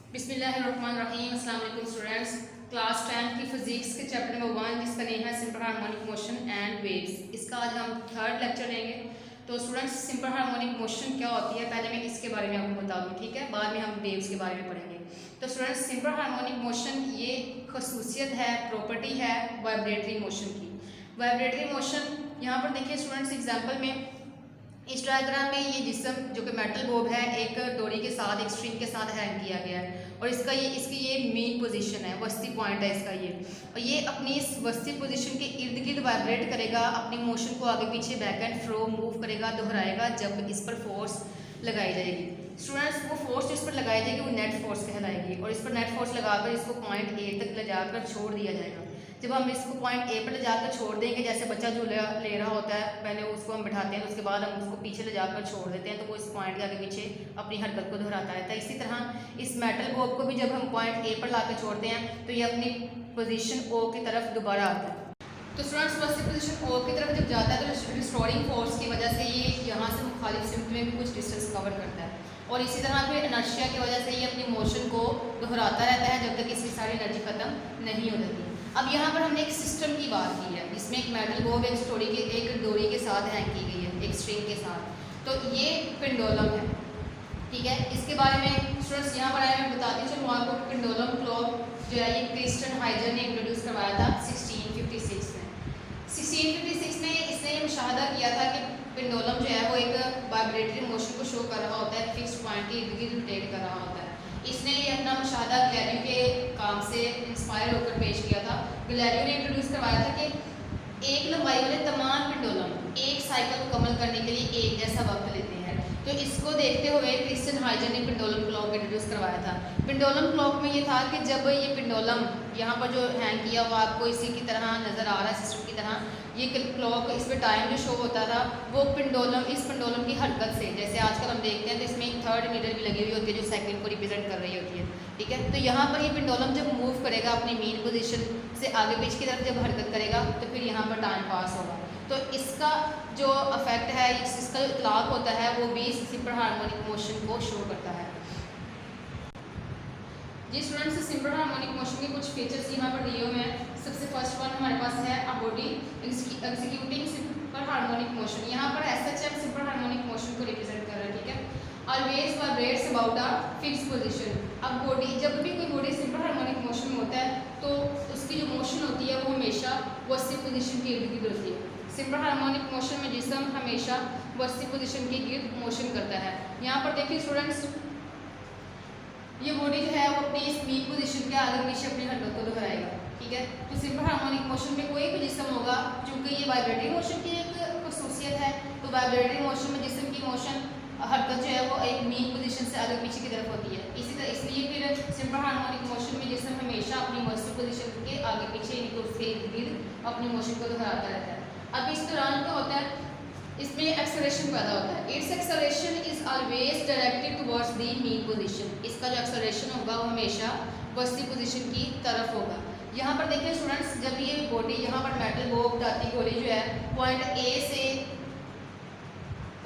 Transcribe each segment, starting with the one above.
बिस्मिल्लाहिर्रहमानिर्रहीम। अस्सलाम वालेकुम स्टूडेंट्स। क्लास 10 की फिजिक्स के चैप्टर नंबर 1 जिसका नेम है simple harmonic motion and waves, इसका आज हम थर्ड लेक्चर लेंगे। तो स्टूडेंट्स, सिंपल हार्मोनिक मोशन क्या होती है पहले मैं इसके बारे में आपको बता दूँ, ठीक है। बाद में हम वेव्स के बारे में पढ़ेंगे। तो स्टूडेंट्स, सिंपल हार्मोनिक मोशन ये खसूसियत है, प्रॉपर्टी है वाइब्रेटरी मोशन की। वाइब्रेटरी मोशन यहाँ पर देखिए स्टूडेंट्स, एग्जाम्पल में इस डायग्राम में ये जिस्म जो कि मेटल बॉब है एक डोरी के साथ एक स्ट्रिंग के साथ हैंग किया गया है और इसकी ये मेन पोजीशन है, वस्ती पॉइंट है इसका ये। और ये अपनी इस वस्ती पोजीशन के इर्द गिर्द वाइब्रेट करेगा, अपनी मोशन को आगे पीछे बैक एंड फ्रो मूव करेगा, दोहराएगा जब इस पर फोर्स लगाई जाएगी। स्टूडेंट्स, वो फोर्स जिस पर लगाई जाएगी वो नेट फोर्स कहलाएगी और इस पर नेट फोर्स लगाकर इसको पॉइंट ए तक ले जाकर छोड़ दिया जाएगा। जब हम इसको पॉइंट ए पर ले जाकर छोड़ देंगे, जैसे बच्चा झूला ले रहा होता है, पहले उसको हम बिठाते हैं तो उसके बाद हम उसको पीछे ले जाकर छोड़ देते हैं, तो वो इस पॉइंट के आगे पीछे अपनी हरकत को दोहराता रहता है। इसी तरह इस मेटल बॉब को भी जब हम पॉइंट ए पर लाकर छोड़ते हैं तो ये अपनी पोजीशन ओ की तरफ दोबारा आता है। तो स्टूडेंट्स, फर्स्ट पोजीशन ओ की तरफ जब जाता है तो रिस्टोरिंग फोर्स की वजह से ये यहाँ से मुखालिफ सिम्त में भी कुछ डिस्टेंस कवर करता है और इसी तरह फिर इनर्शिया की वजह से ये अपनी मोशन को दोहराता रहता है जब तक इसकी सारी एनर्जी खत्म नहीं हो जाती। अब यहाँ पर हमने एक सिस्टम की बात की है जिसमें एक मेटल बॉब एक डोरी के साथ हैंग की गई है, एक स्ट्रिंग के साथ। तो ये पेंडुलम है, ठीक है। इसके बारे में स्टूडेंट्स यहाँ पर आए मैं बताती चलूँ आपको। पेंडुलम क्लॉक जो है ये क्रिस्टन हाइजर ने इंट्रोड्यूस करवाया था 1656 में। 1656 में इसने ये मुशाहदा किया था कि पेंडुलम जो है वो एक वाइब्रेटरी मोशन को शो कर रहा होता है, फिक्स पॉइंट के इर्द गिर्द रोटेट कर रहा होता है। इसने ये अपना मुशाहदा गैलीलियो के काम से इंस्पायर होकर पेश किया था। गैलीलियो ने इंट्रोड्यूस करवाया था कि एक लंबाई वाले तमाम पेंडुलम एक साइकिल मुकम्मल करने के लिए एक जैसा वक्त लेते हैं। तो इसको देखते हुए क्रिस्टन हाइजर ने पेंडुलम क्लॉक इंट्रोड्यूस करवाया था। पेंडुलम क्लॉक में ये था कि जब ये पेंडुलम यहाँ पर जो हैंग किया हुआ आपको इसी की तरह नज़र आ रहा है, सिस्टम की तरह, ये क्लॉक इस पर टाइम जो शो होता था वो इस पेंडुलम की हरकत से, जैसे आजकल हम देखते हैं तो इसमें एक थर्ड मीटर भी लगी हुई होती है जो सेकंड को रिप्रेजेंट कर रही होती है, ठीक है। तो यहाँ पर ये पेंडुलम जब मूव करेगा अपनी मेन पोजीशन से आगे पीछे की तरफ जब हरकत करेगा तो फिर यहाँ पर टाइम पास होगा। तो इसका जो इफेक्ट है, इसका जो इतलाक होता है वो भी सिंपल हार्मोनिक मोशन को शो करता है। जी स्टूडेंट्स, सिंपल हार्मोनिक मोशन के कुछ फीचर्स यहाँ पर दिए हुए हैं। सबसे फर्स्ट वन हमारे पास है a body executing simple harmonic motion. यहाँ पर एसएचएम सिंपल हार्मोनिक मोशन को रिप्रेजेंट कर रहा है, ठीक है। Always vibrates about a fix position. अब बॉडी, जब भी कोई बॉडी सिंपल हार्मोनिक मोशन में होता है तो उसकी जो मोशन होती है वो हमेशा वस्ती पोजीशन के इर्द गिर्द होती है। सिंपल हार्मोनिक मोशन में जिस्म हमेशा वस्ती पोजीशन के गिर्द मोशन करता है। यहाँ पर देखिए स्टूडेंट्स, ये बॉडी जो है वो अपनी इस मीन पोजीशन के आगे पीछे अपनी हरकत को दोहराएगा, ठीक है। तो सिंपल हार्मोनिक मोशन में कोई भी जिस्म होगा, क्योंकि ये वाइब्रेटरी मोशन की एक खसूसियत है, तो वाइब्रेटरी मोशन में जिस्म की मोशन हरकत जो है वो एक मीन पोजीशन से आगे पीछे की तरफ होती है। इसी तरह इसलिए फिर सिंपल हार्मोनिक मोशन में जिस्म हमेशा अपनी वस्ती पोजीशन के आगे पीछे उसके इर्द गिर्द अपनी मोशन को दोहराता रहता है। अब इस दौरान क्या होता है, इसमें एक्सेलरेशन पैदा होता है। It's acceleration is always directed towards the mean position. इसका जो एक्सेलरेशन होगा वो हमेशा वस्ती पोजीशन की तरफ होगा। यहाँ पर देखिए स्टूडेंट्स, जब ये बॉडी यहाँ पर मेटल बॉब जाती गोली जो है पॉइंट ए से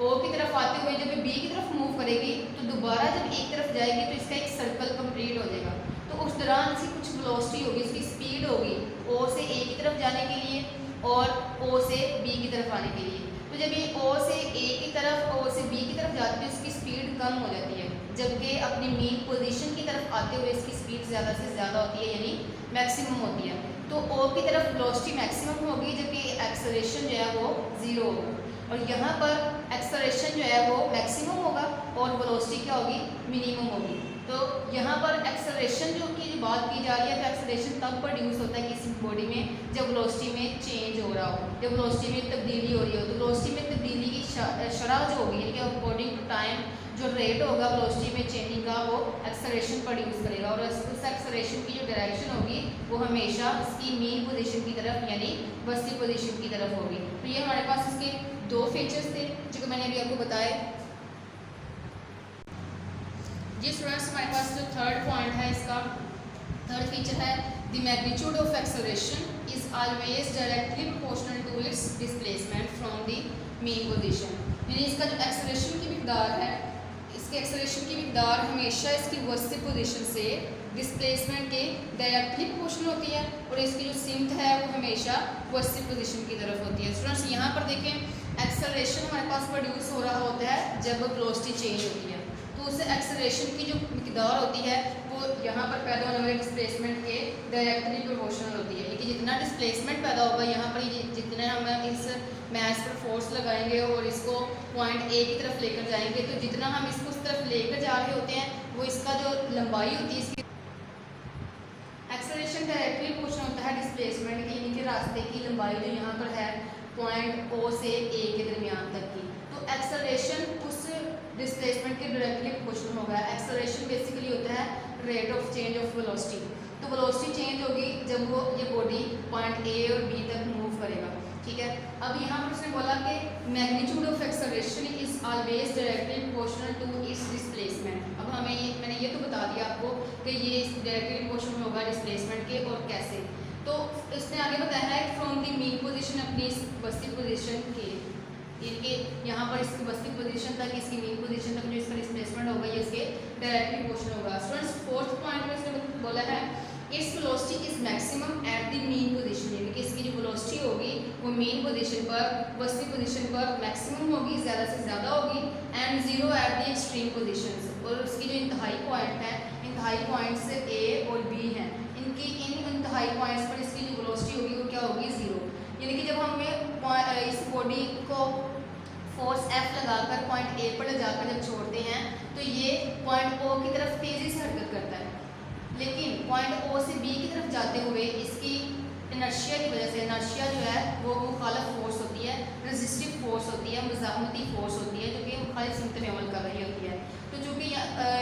ओ की तरफ आते हुए जब बी की तरफ मूव करेगी तो दोबारा जब एक तरफ जाएगी तो इसका एक सर्कल कंप्लीट हो जाएगा। तो उस दौरान इसकी कुछ वेलोसिटी होगी, इसकी स्पीड होगी ओ से ए की तरफ जाने के लिए और ओ से बी की तरफ आने के लिए। तो जब ये ओ से ए की तरफ ओ से बी की तरफ जाती है इसकी स्पीड कम हो जाती है, जबकि अपनी मेन पोजीशन की तरफ आते हुए इसकी स्पीड ज़्यादा से ज़्यादा होती है, यानी मैक्सिमम होती है। तो ओ की तरफ वेलोसिटी मैक्सिमम होगी जबकि एक्सेलरेशन जो है वो ज़ीरो होगा, और यहाँ पर एक्सेलरेशन जो है वो मैक्सिमम होगा और वेलोसिटी क्या होगी, मिनिमम होगी। तो यहाँ पर एक्सेलरेशन जो की बात की जा रही है, तो एक्सेलरेशन तब प्रोड्यूस होता है किसी बॉडी में जब वेलोसिटी में चेंज हो रहा हो, जब वेलोसिटी में तब्दीली हो रही हो। तो वेलोसिटी में तब्दीली की शरह जो होगी, यानी कि अकॉर्डिंग टू टाइम जो रेट होगा वेलोसिटी में चेंजिंग का, वो एक्सेलरेशन प्रोड्यूस करेगा और उस एक्सेलरेशन की जो डायरेक्शन होगी वो हमेशा इसकी मेन पोजीशन की तरफ यानी वस्ती पोजीशन की तरफ होगी। तो ये हमारे पास इसके दो फीचर्स थे जो मैंने अभी आपको बताए। जी स्टूडेंट्स, हमारे पास जो थर्ड पॉइंट है, इसका थर्ड फीचर है the magnitude of acceleration is always directly proportional to its displacement from the mean position. यानी इसका जो एक्सेलरेशन की मिकदार है, इसके एक्सेलरेशन की मिकदार हमेशा इसकी वर्स्टिक पोजीशन से डिस्प्लेसमेंट के डायरेक्टली प्रोपोर्शनल होती है और इसकी जो सिमत है वो हमेशा वर्स्टिक पोजीशन की तरफ होती है। स्टूडेंट्स यहाँ पर देखें, एक्सेलरेशन हमारे पास प्रोड्यूस हो रहा होता है जब वेलोसिटी चेंज होती है, तो उस एक्सेलरेशन की जो मिकदार होती है वो यहाँ पर पैदा होने वाले डिस्प्लेसमेंट के डायरेक्टली प्रोपोर्शनल होती है। कि जितना डिस्प्लेसमेंट पैदा होगा यहाँ पर, जितने हम इस मैस पर फोर्स लगाएंगे और इसको पॉइंट ए की तरफ लेकर जाएंगे, तो जितना हम इसको उस तरफ लेकर जा रहे होते हैं वो इसका जो लंबाई होती है, इसकी एक्सेलरेशन डायरेक्टली प्रोपोर्शनल होता है डिस्प्लेसमेंट की, यानी कि रास्ते की लंबाई जो यहाँ पर है पॉइंट ओ से ए के दरमियान तक की। तो एक्सेलरेशन उस डिस्प्लेसमेंट के डायरेक्टली प्रोपोर्शनल होगा। एक्सेलरेशन बेसिकली होता है rate of change of velocity. तो वेलोसिटी चेंज होगी जब वो ये बॉडी पॉइंट ए और बी तक मूव करेगा, ठीक है। अब यहाँ पर उसने बोला कि magnitude of acceleration is always directly proportional to its displacement. अब मैंने ये तो बता दिया आपको कि ये डायरेक्टली प्रोपोर्शनल होगा डिस्प्लेसमेंट के, और कैसे। तो इसने आगे बताया है फ्रॉम द मीन पोजीशन अपनी वर्स्टिक पोजीशन के, इनके यहाँ पर इसकी वर्स्टिक पोजीशन तक, इसकी मीन पोजीशन तक जो इसका डिस्प्लेसमेंट होगा ये इसके डायरेक्टली प्रोपोर्शनल होगा। स्टूडेंट्स फोर्थ पॉइंट में इसने बोला है its velocity is maximum at the mean position, यानी कि इसकी जो वेलोसिटी होगी वो मीन पोजीशन पर, वर्स्टिक पोजीशन पर मैक्सिमम होगी, ज़्यादा से ज़्यादा होगी, and zero at the extreme positions. और उसकी जो इंतहाई पॉइंट है, इंतहाई पॉइंट्स ए और बी हैं, इनकी इन इंतहाई पॉइंट्स पर इसकी जो वेलोसिटी होगी वो क्या होगी, ज़ीरो। यानी कि जब हमें इस बॉडी को फोर्स F लगाकर पॉइंट ए पर ले जाकर जब छोड़ते हैं तो ये पॉइंट O की तरफ तेज़ी से हरकत करता है, लेकिन पॉइंट O से B की तरफ जाते हुए इसकी इनर्शिया की वजह से, इनर्शिया जो है वो मुखालिफ फोर्स होती है, रेजिस्टिव फोर्स होती है, मुज़ाहमती फोर्स होती है, जो कि मुखालिफ सिमत में अमल कर रही होती है। तो चूँकि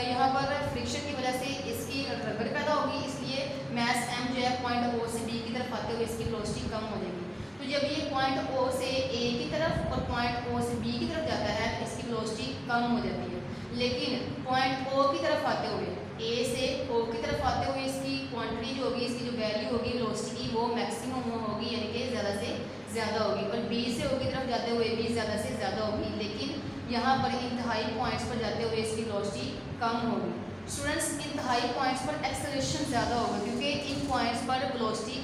यहाँ पर फ्रिक्शन की वजह से इसकी रगड़ पैदा होगी, इसलिए मैस M जो है पॉइंट O से B की तरफ आते हुए इसकी वेलोसिटी कम हो जाएगी। तो जब ये पॉइंट O से A की तरफ और पॉइंट O से B की तरफ जाता है तो इसकी वेलोसिटी कम हो जाती है, लेकिन पॉइंट O की तरफ आते हुए, A से O की तरफ आते हुए इसकी क्वांटिटी जो होगी, इसकी जो वैल्यू होगी वेलोसिटी की, वो मैक्सिमम होगी, यानी कि ज़्यादा से ज़्यादा होगी। और B से O की तरफ जाते हुए भी ज़्यादा से ज़्यादा होगी, लेकिन यहाँ पर इंतहाई पॉइंट्स पर जाते हुए इसकी वेलोसिटी कम होगी। स्टूडेंट्स, इंतहाई पॉइंट्स पर एक्सेलरेशन ज़्यादा होगा क्योंकि इन पॉइंट्स पर वेलोसिटी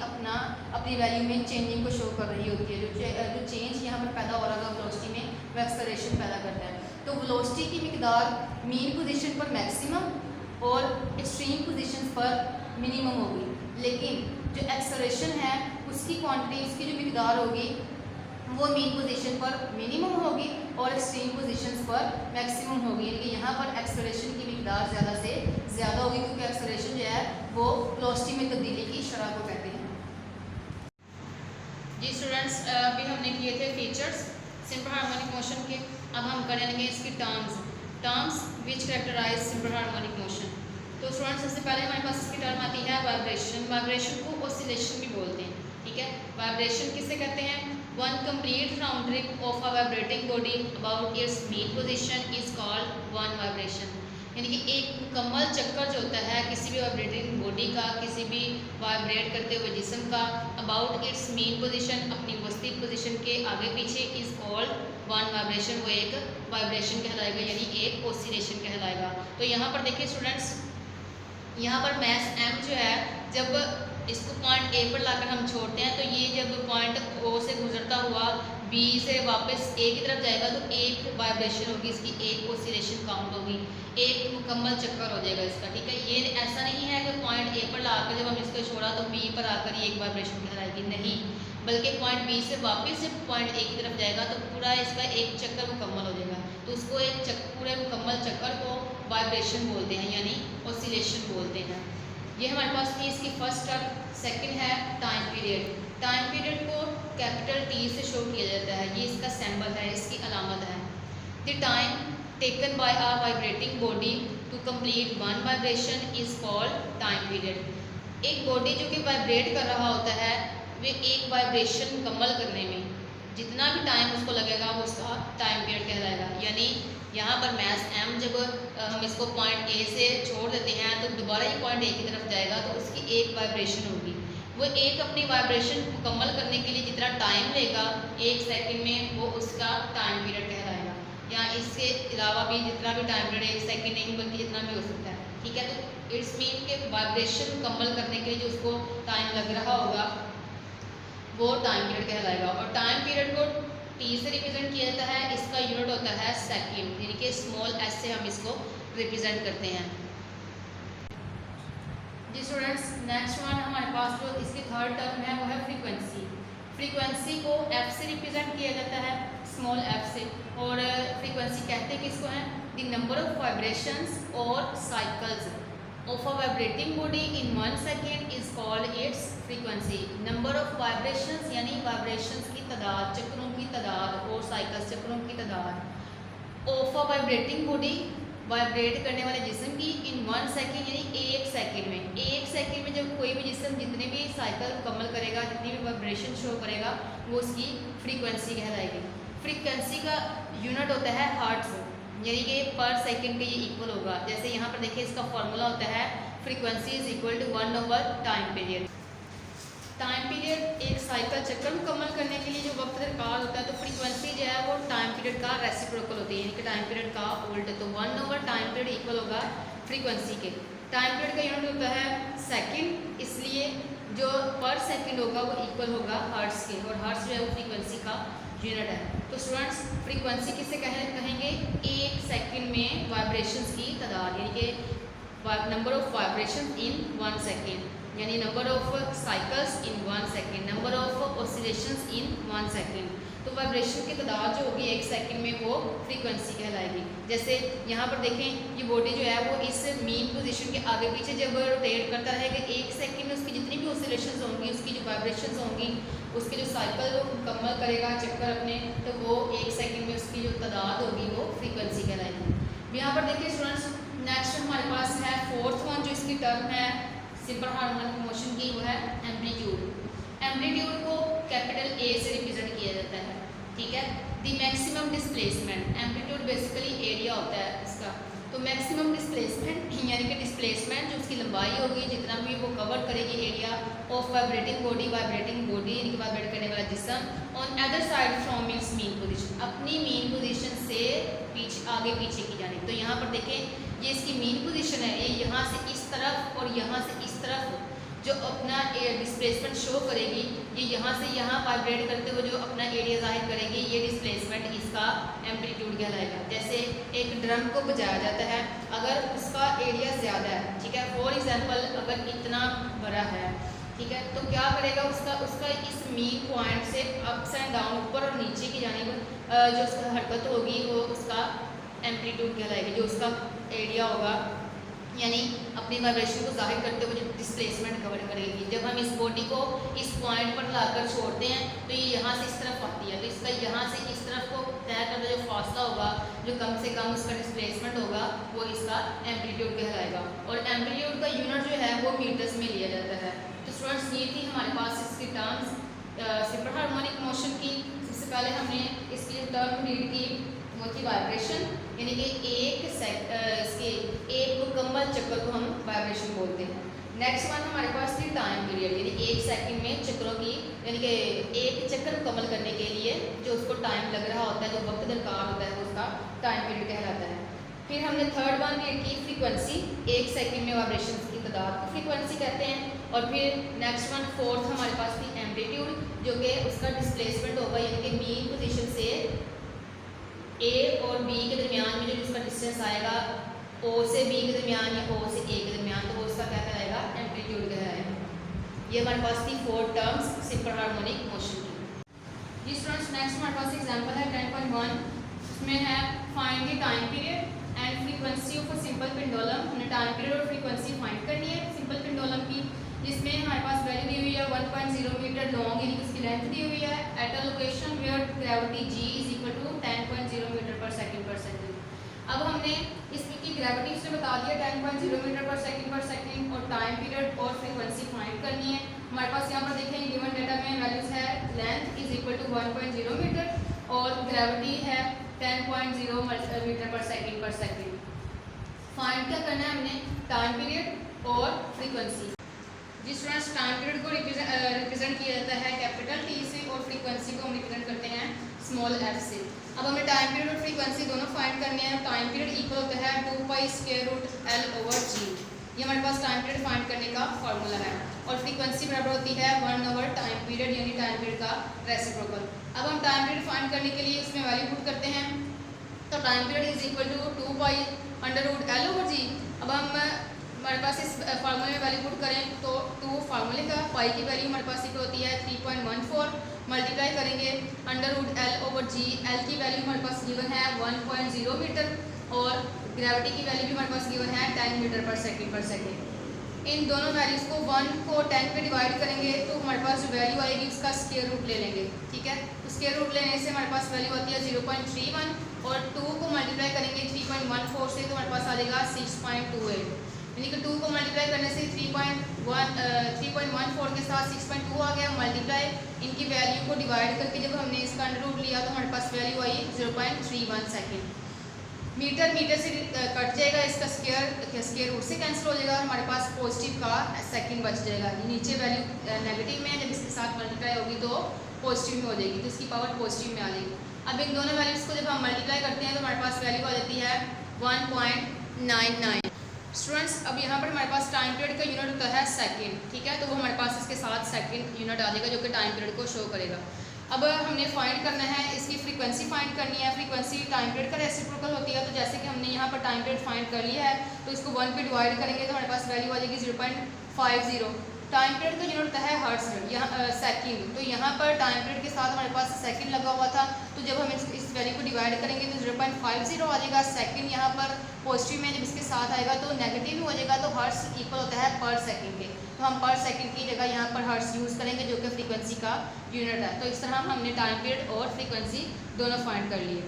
अपनी वैल्यू में चेंजिंग को शो कर रही होती है। जो चेंज यहाँ पर पैदा हो रहा है वेलोसिटी में, वो एक्सेलरेशन पैदा करता है। तो वेलोसिटी की मिकदार मीन पोजीशन पर मैक्सिमम और एक्सट्रीम पोजीशन पर मिनिमम होगी, लेकिन जो एक्सेलरेशन है उसकी क्वांटिटी, उसकी जो मिकदार होगी वो मीन पोजीशन पर मिनिमम होगी और एक्सट्रीम पोजीशंस पर मैक्सिमम होगी। यानी कि यहाँ पर एक्सेलरेशन की मिकदार ज़्यादा से ज़्यादा होगी क्योंकि एक्सेलरेशन जो है वो वेलोसिटी में तब्दीली की शरह को कहते हैं। जी स्टूडेंट्स, अभी हमने किए थे फीचर्स सिंपल हार्मोनिक मोशन के। अब हम करेंगे इसकी terms which characterize simple harmonic motion. तो स्टूडेंट्स, सबसे पहले हमारे पास इसकी टर्म आती है वाइब्रेशन। वाइब्रेशन को ऑसिलेशन भी बोलते हैं, ठीक है। वाइब्रेशन किसे कहते हैं? One complete round trip of a vibrating body about it's mean position is called one vibration. यानी कि एक मुकम्मल चक्कर जो होता है किसी भी वाइब्रेटिंग बॉडी का, किसी भी वाइब्रेट करते हुए जिस्म का, अबाउट इट्स मीन पोजीशन, अपनी वर्स्टिक पोजीशन के आगे पीछे, इज कॉल्ड वन वाइब्रेशन। वो एक वाइब्रेशन कहलाएगा, यानी एक ऑसिलेशन कहलाएगा। तो यहाँ पर देखिए स्टूडेंट्स, यहाँ पर मैस M जो है, जब इसको पॉइंट ए पर लाकर हम छोड़ते हैं तो ये जब पॉइंट O से गुजरता हुआ B से वापस A की तरफ जाएगा तो एक वाइब्रेशन होगी, इसकी एक ऑसिलेशन काउंट होगी, एक मुकम्मल चक्कर हो जाएगा इसका, ठीक है। ये ऐसा नहीं है कि पॉइंट A पर लाकर जब हम इसको छोड़ा तो B पर आकर ये एक वाइब्रेशन कहलाएगी, नहीं, बल्कि पॉइंट B से वापस जब पॉइंट A की तरफ जाएगा तो पूरा इसका एक चक्कर मुकम्मल हो जाएगा, तो उसको एक पूरे मुकम्मल चक्कर को वाइब्रेशन बोलते हैं, यानी ऑसिलेशन बोलते हैं। ये हमारे पास थी इसकी फर्स्ट टर्म। सेकंड है टाइम पीरियड। टाइम पीरियड को कैपिटल T से शो किया जाता है, ये इसका सिंबल है, इसकी अलामत है। The time taken by a vibrating body to complete one vibration is called time period. एक बॉडी जो कि वाइब्रेट कर रहा होता है, वे एक वाइब्रेशन मुकम्मल करने में जितना भी टाइम उसको लगेगा वो उसका टाइम पीरियड कहलाएगा। यानी यहाँ पर मैस M जब हम इसको पॉइंट A से छोड़ देते हैं तो दोबारा ये पॉइंट A की तरफ जाएगा तो उसकी एक वाइब्रेशन होगी, वो एक अपनी वाइब्रेशन मुकम्मल करने के लिए जितना टाइम लेगा एक सेकंड में, वो उसका टाइम पीरियड कहलाएगा। या इसके अलावा भी जितना भी टाइम पीरियड 1 सेकेंड नहीं बल्कि जितना भी हो सकता है, ठीक है। तो इट्स मीन के वाइब्रेशन मुकम्मल करने के लिए जो उसको टाइम लग रहा होगा वो टाइम पीरियड कहलाएगा। और टाइम पीरियड को टी से रिप्रेजेंट किया जाता है, इसका यूनिट होता है सेकेंड, यानी कि स्मॉल एस से हम इसको रिप्रेजेंट करते हैं। जी स्टूडेंट्स, नेक्स्ट वन हमारे पास जो इसकी थर्ड टर्म है वो है फ्रीक्वेंसी। फ्रीक्वेंसी को एफ से रिप्रेजेंट किया जाता है, स्मॉल एफ से। और फ्रीक्वेंसी कहते हैं किसको है, द नंबर ऑफ वाइब्रेशंस और cycles of a vibrating body in 1 second is called its frequency. Number of vibrations यानी वाइब्रेशंस की तादाद, चक्रों की तादाद, और साइकिल्स चक्रों की तादाद of a vibrating body, vibrate करने वाले जिस्म की, इन 1 सेकेंड यानी 1 सेकेंड में। 1 सेकेंड में जब कोई भी जिस्म जितने भी साइकिल मुकम्मल करेगा, जितनी भी वाइब्रेशन शो करेगा, वो उसकी फ्रीक्वेंसी कहलाएगी। फ्रीक्वेंसी का यूनिट होता है हर्ट्ज, यानी कि पर सेकेंड के ये इक्वल होगा। जैसे यहाँ पर देखिए इसका फॉर्मूला होता है frequency is equal to 1 over time period. Time period एक साइकिल चक्कर मुकम्मल करने के लिए जो वक्त दरकार होता है, तो फ्रीक्वेंसी जो है वो टाइम पीरियड का रेसिप्रोकल होती है, यानी कि टाइम पीरियड का उल्ट। तो 1 ओवर टाइम पीरियड इक्वल होगा फ्रीक्वेंसी के। टाइम पीरियड का यूनिट होता है सेकंड, इसलिए जो पर सेकंड होगा वो इक्वल होगा हर्ट्ज के, और हर्ट्ज जो है वो फ्रीक्वेंसी का यूनिट है। तो स्टूडेंट्स, फ्रीक्वेंसी किसे कहेंगे, 1 सेकंड में वाइब्रेशंस की तादाद, यानी कि number of vibration in 1 second, यानी number of cycles in 1 second, number of oscillations in 1 second. तो वाइब्रेशन की तादाद जो होगी 1 सेकेंड में वो फ्रीक्वेंसी कहलाएगी। जैसे यहाँ पर देखें, ये बॉडी जो है वो इस मीन पोजीशन के आगे पीछे जब रोटेट करता रहेगा, 1 सेकेंड में उसकी जितनी भी ऑसिलेशंस होंगी, उसकी जो वाइब्रेशंस होंगी, उसके जो साइकिल वो मुकम्मल करेगा चक्कर अपने, तो वो 1 सेकेंड में उसकी जो तादाद होगी वो फ्रीक्वेंसी कहलाएगी। यहाँ पर देखिए स्टूडेंट्स, नेक्स्ट हमारे पास है फोर्थ वन जो इसकी टर्म है सिंपल हार्मोनिक मोशन की, वो है एम्पलीट्यूड। एम्पलीट्यूड को कैपिटल ए से रिप्रेजेंट किया जाता है, ठीक है। The maximum displacement, amplitude basically area होता है इसका। तो मैक्सिमम डिस्प्लेसमेंट यानी कि डिस्प्लेसमेंट जो उसकी लंबाई होगी, जितना भी वो कवर करेगी area of vibrating body, vibrating body यानी कि वाइब्रेट करने वाला जिस्म, on other side from its mean position, अपनी मीन पोजीशन से पीछे आगे पीछे की जाने। तो यहाँ पर देखें, ये इसकी मीन पोजीशन है, ये यहाँ से इस तरफ और यहाँ से इस तरफ जो अपना डिस्प्लेसमेंट शो करेगी, ये यहाँ से यहाँ वाइब्रेट करते हुए जो अपना एरिया जाहिर करेगी, ये डिस्प्लेसमेंट इसका एम्पलीट्यूड कहलाएगा। जैसे एक ड्रम को बजाया जाता है, अगर उसका एरिया ज़्यादा है, ठीक है, फॉर एग्जांपल अगर इतना बड़ा है, ठीक है, तो क्या करेगा उसका इस मीन पॉइंट से अप्स एंड डाउन, ऊपर और नीचे की जानिब जो उसका हरकत होगी वो उसका एम्पलीट्यूड कहलाएगी। जो उसका एरिया होगा यानी अपनी वाइब्रेशन को जाहिर करते हुए जो डिस्प्लेसमेंट कवर करेगी। जब हम इस बॉडी को इस पॉइंट पर लाकर छोड़ते हैं तो ये यहाँ से इस तरफ आती है, तो इसका यहाँ से इस तरफ को तय करना जो फासला होगा, जो कम से कम उसका डिस्प्लेसमेंट होगा, वो इसका एम्पलीट्यूड कहलाएगा। और एम्पलीट्यूड का यूनिट जो है वो मीटर्स में लिया जाता है। तो स्टूडेंट्स, ये थी हमारे पास इसकी टर्म्स सिंपल हार्मोनिक मोशन की। सबसे पहले हमने इसकी टर्म रीड की, वो थी वाइब्रेशन, यानी कि इसके एक मुकम्मल चक्कर को हम वाइब्रेशन बोलते हैं। नेक्स्ट वन हमारे पास थी टाइम पीरियड, यानी 1 सेकंड में चक्रों की, यानी कि एक चक्कर मुकम्मल करने के लिए जो उसको टाइम लग रहा होता है, जो वक्त दरकार होता है, वो उसका टाइम पीरियड कहलाता है। फिर हमने थर्ड वन रीड की फ्रीक्वेंसी, 1 सेकंड में वाइब्रेशन की तादाद को फ्रीक्वेंसी कहते हैं। और फिर नेक्स्ट वन फोर्थ हमारे पास थी एम्पलीट्यूड, जो कि उसका डिस्प्लेसमेंट होगा, यानी कि मीन पोजीशन से ए और बी के दरमियान में जो इसका डिस्टेंस आएगा, ओ से बी के दरमियान या ओ से ए के दरमियान, तो वो उसका क्या कहलाएगा, एम्पलीट्यूड कहलाएगा। ये हमारे पास थी 4 टर्म्स सिंपल हार्मोनिक मोशन की। जी स्टूडेंट्स, नेक्स्ट हमारे पास एग्जांपल है 10.1, उसमें है find the time period and frequency of a simple pendulum. हमने टाइम पीरियड और फ्रीक्वेंसी फाइंड करनी है सिंपल पेंडुलम की, जिसमें हमारे पास वैल्यू दी हुई है 1.0 मीटर लॉन्ग, यानी उसकी लेंथ दी हुई है at a location where gravity g is equal to 10.0 metre per second. अब हमने इसकी ग्रेविटी उसने बता दिया 10.0 मीटर पर सेकेंड, और टाइम पीरियड और फ्रीक्वेंसी फाइंड करनी है। हमारे पास यहाँ पर देखें गिवन डेटा में वैल्यूज है, length is equal to 1.0 metre और ग्रेविटी है 10.0 मीटर पर सेकेंड। फाइंड क्या करना है हमने, टाइम पीरियड और फ्रीक्वेंसी। जिस स्टूडेंट्स, टाइम पीरियड को रिप्रेजेंट किया जाता है कैपिटल टी से, और फ्रीक्वेंसी को हम रिप्रेजेंट करते हैं स्मॉल एफ से। अब हमें टाइम पीरियड और फ्रीक्वेंसी दोनों फाइंड करने हैं। टाइम पीरियड इक्वल होता है 2π√L/g, ये हमारे पास टाइम पीरियड फाइंड करने का फॉर्मूला है। और फ्रीक्वेंसी बराबर होती है 1 टाइम पीरियड, यानी टाइम पीरियड का रेसिप्रोकल। अब हम टाइम पीरियड फाइंड करने के लिए उसमें वैल्यू पुट करते हैं। तो time period is equal to 2π√L/g। अब हम हमारे पास इस फार्मूले में वैल्यू पुट करें तो 2 फार्मूले का पाई की वैल्यू हमारे पास इक्वल होती है 3.14, मल्टीप्लाई करेंगे √L/g। एल की वैल्यू हमारे पास गिवन है 1.0 मीटर और ग्रेविटी की वैल्यू भी हमारे पास गिवन है 10 मीटर पर सेकेंड। इन दोनों वैल्यूज़ को 1 को 10 पे डिवाइड करेंगे तो हमारे पास जो वैल्यू आएगी उसका स्क्वायर रूट ले लेंगे, ठीक है। तो स्क्वायर रूट लेने से हमारे पास वैल्यू आती है 0.31 और 2 को मल्टीप्लाई करेंगे 3.14 से तो हमारे पास आ जाएगा 6.28, यानी कि 2 को मल्टीप्लाई करने से 3.14 के साथ 6.2 आ गया। मल्टीप्लाई इनकी वैल्यू को डिवाइड करके जब हमने इसका अंडर रूट लिया तो हमारे पास वैल्यू आई 0.31 सेकेंड। मीटर से कट जाएगा, इसका स्क्वायर रूट से कैंसिल हो जाएगा, हमारे पास पॉजिटिव का सेकंड बच जाएगा। नीचे वैल्यू नेगेटिव में है, जब इसके साथ मल्टीप्लाई होगी तो पॉजिटिव में हो जाएगी, तो इसकी पावर पॉजिटिव में आ जाएगी। अब इन दोनों वैल्यूज़ को जब हम मल्टीप्लाई करते हैं तो हमारे पास वैल्यू आ जाती है 1.99। स्टूडेंट्स, अब यहाँ पर हमारे पास टाइम पीरियड का यूनिट होता है सेकेंड, ठीक है। तो वो हमारे पास इसके साथ सेकेंड यूनिट आ जाएगा जो कि टाइम पीरियड को शो करेगा। अब हमने फाइंड करना है इसकी फ्रीक्वेंसी फाइंड करनी है। फ्रीक्वेंसी टाइम पीरियड का रेसिप्रोकल होती है, तो जैसे कि हमने यहाँ पर टाइम पीरियड फाइंड कर लिया है तो इसको 1 पे डिवाइड करेंगे तो हमारे पास वैल्यू आ जाएगी 0.50। टाइम पीरियड का यूनिट होता है हर्ट्ज, यहाँ सेकंड, तो यहाँ पर टाइम पीरियड के साथ हमारे पास सेकंड लगा हुआ था, तो जब हम इस वैल्यू को डिवाइड करेंगे तो 0.50 आ जाएगा। सेकंड यहाँ पर पॉजिटिव में जब इसके साथ आएगा तो नेगेटिव में हो जाएगा, तो हर्ट्ज इक्वल होता है पर सेकंड के, तो हम पर सेकंड की जगह यहाँ पर हर्ट्ज यूज़ करेंगे जो कि फ्रीक्वेंसी का यूनिट है। तो इस तरह हमने टाइम पीरियड और फ्रीक्वेंसी दोनों फाइंड कर लिए।